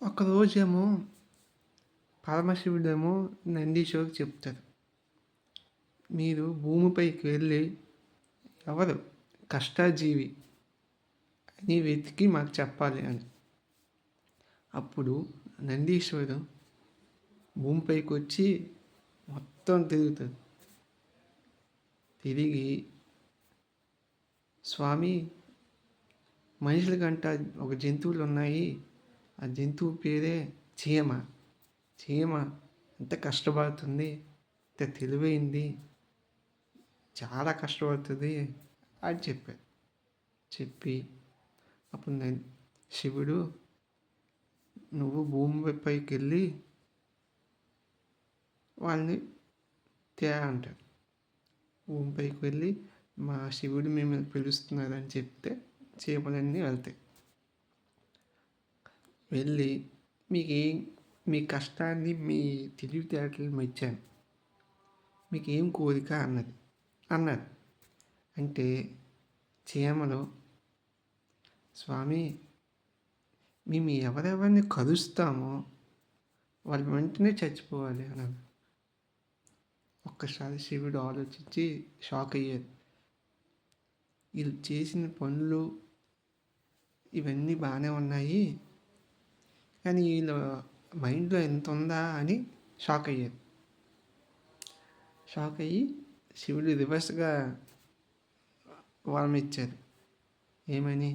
ఒకరోజేమో పరమశివుడేమో నందీశ్వరుడికి చెప్తారు, మీరు భూమిపైకి వెళ్ళి ఎవరు కష్టాజీవి అని వెతికి మాకు చెప్పాలి అని. అప్పుడు నందీశ్వరుడు భూమిపైకి వచ్చి మొత్తం తిరుగుతాడు. తిరిగి, స్వామి, మనుషులకంట ఒక జంతువులు ఉన్నాయి, ఆ జంతువు పేరే చీమ. చీమ ఎంత కష్టపడుతుంది, ఎంత తెలివైంది, చాలా కష్టపడుతుంది అని చెప్పారు. చెప్పి అప్పుడు శివుడు, నువ్వు భూమిపైకి వెళ్ళి వాళ్ళని అంటాడు. భూమిపైకి వెళ్ళి మా శివుడు మిమ్మల్ని పిలుస్తున్నారని చెప్తే చీమలన్నీ వెళ్తాయి. వెళ్ళి మీ కష్టాన్ని, మీ తెలివితేటలు మెచ్చాను, మీకేం కోరిక అన్నారు. అంటే చీమలు, స్వామి, మేము ఎవరెవరిని కలుస్తామో వాళ్ళు వెంటనే చచ్చిపోవాలి అన్నారు. ఒక్కసారి శివుడు ఆలోచించి షాక్ అయ్యారు. వీళ్ళు చేసిన పనులు ఇవన్నీ బాగానే ఉన్నాయి, కానీ వీళ్ళ మైండ్లో ఎంత ఉందా అని షాక్ అయ్యారు. షాక్ అయ్యి శివుడు రివర్స్గా వరం ఇచ్చారు. ఏమని?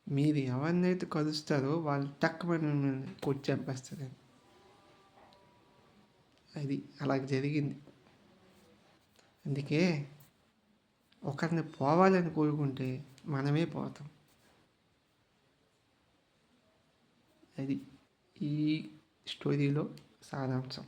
మీరు ఎవరినైతే కలుస్తారో వాళ్ళు తక్కువని మిమ్మల్ని కొట్టి చంపేస్తారని. అది అలా జరిగింది. అందుకే ఒకరిని పోవాలని కోరుకుంటే మనమే పోతాం. అది ఈ స్టోరీలో సారాంశం.